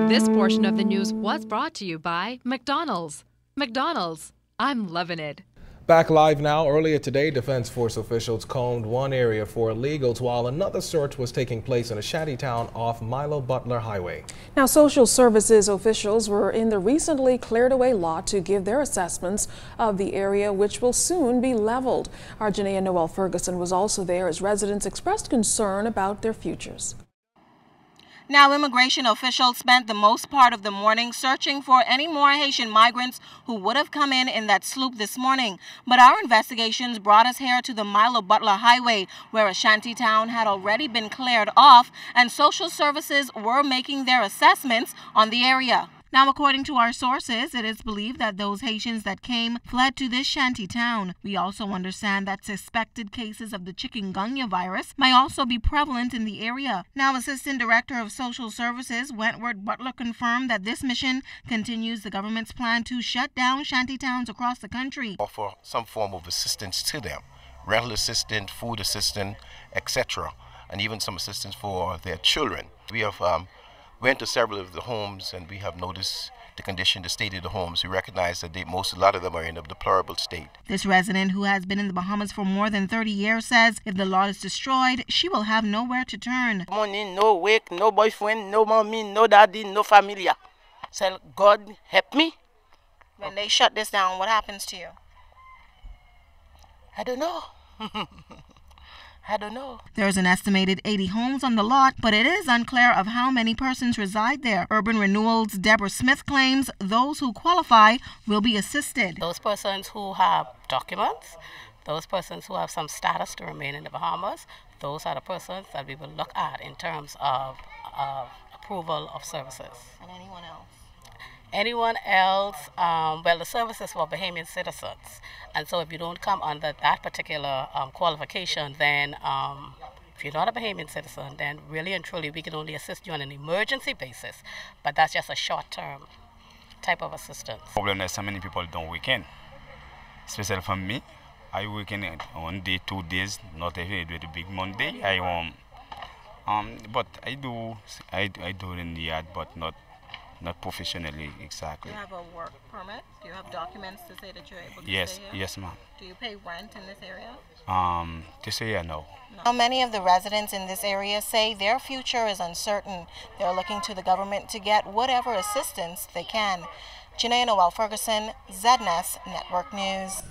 This portion of the news was brought to you by McDonald's. McDonald's, I'm loving it. Back live now. Earlier today, Defense Force officials combed one area for illegals while another search was taking place in a shantytown off Milo Butler Highway. Now, social services officials were in the recently cleared away lot to give their assessments of the area, which will soon be leveled. Our Janaea Noel Ferguson was also there as residents expressed concern about their futures. Now, immigration officials spent the most part of the morning searching for any more Haitian migrants who would have come in that sloop this morning. But our investigations brought us here to the Milo Butler Highway, where a shantytown had already been cleared off and social services were making their assessments on the area. Now, according to our sources, it is believed that those Haitians that came fled to this shanty town. We also understand that suspected cases of the chikungunya virus may also be prevalent in the area. Now, Assistant Director of Social Services Wentworth Butler confirmed that this mission continues the government's plan to shut down shanty towns across the country. Offer some form of assistance to them, rental assistance, food assistance, etc., and even some assistance for their children. We have went to several of the homes and we have noticed the condition, the state of the homes. We recognize that a lot of them are in a deplorable state. This resident, who has been in the Bahamas for more than 30 years, says if the lot is destroyed, she will have nowhere to turn. Money, no work, no boyfriend, no mommy, no daddy, no familia. So God help me. When they shut this down, what happens to you? I don't know. I don't know. There's an estimated 80 homes on the lot, but it is unclear of how many persons reside there. Urban Renewal's Deborah Smith claims those who qualify will be assisted. Those persons who have documents, those persons who have some status to remain in the Bahamas, those are the persons that we will look at in terms of approval of services. And anyone else? Anyone else, well, the service is for Bahamian citizens. And so if you don't come under that particular qualification, then if you're not a Bahamian citizen, then really and truly we can only assist you on an emergency basis. But that's just a short-term type of assistance. The problem is so many people don't weekend. Especially for me, I weekend 1 day, 2 days, not every day, the big Monday. But I do it in the yard, but not professionally exactly. Do you have a work permit? Do you have documents to say that you're able to Yes, stay here? yes, ma'am. Do you pay rent in this area? This area, no. Now, many of the residents in this area say their future is uncertain. They're looking to the government to get whatever assistance they can. Janaea Noel Ferguson, ZNS Network News.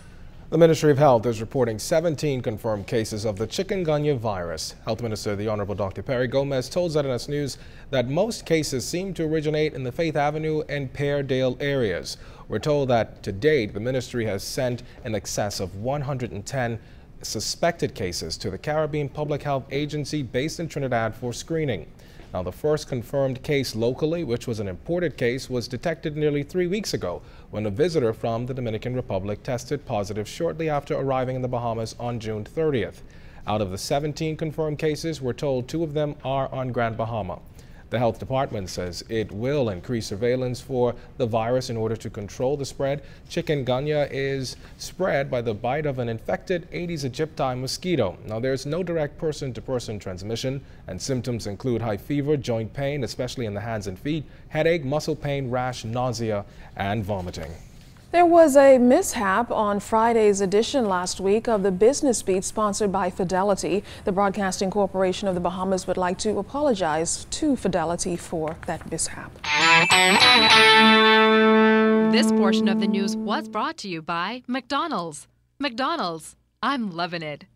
The Ministry of Health is reporting 17 confirmed cases of the chikungunya virus. Health Minister the Honorable Dr. Perry Gomez told ZNS News that most cases seem to originate in the Faith Avenue and Peardale areas. We're told that to date, the ministry has sent in excess of 110 suspected cases to the Caribbean Public Health Agency based in Trinidad for screening. Now, the first confirmed case locally, which was an imported case, was detected nearly 3 weeks ago when a visitor from the Dominican Republic tested positive shortly after arriving in the Bahamas on June 30th. Out of the 17 confirmed cases, we're told 2 of them are on Grand Bahama. The health department says it will increase surveillance for the virus in order to control the spread. Chikungunya is spread by the bite of an infected Aedes aegypti mosquito. Now, there's no direct person-to-person transmission, and symptoms include high fever, joint pain, especially in the hands and feet, headache, muscle pain, rash, nausea, and vomiting. There was a mishap on Friday's edition last week of the Business Beat sponsored by Fidelity. The Broadcasting Corporation of the Bahamas would like to apologize to Fidelity for that mishap. This portion of the news was brought to you by McDonald's. McDonald's, I'm loving it.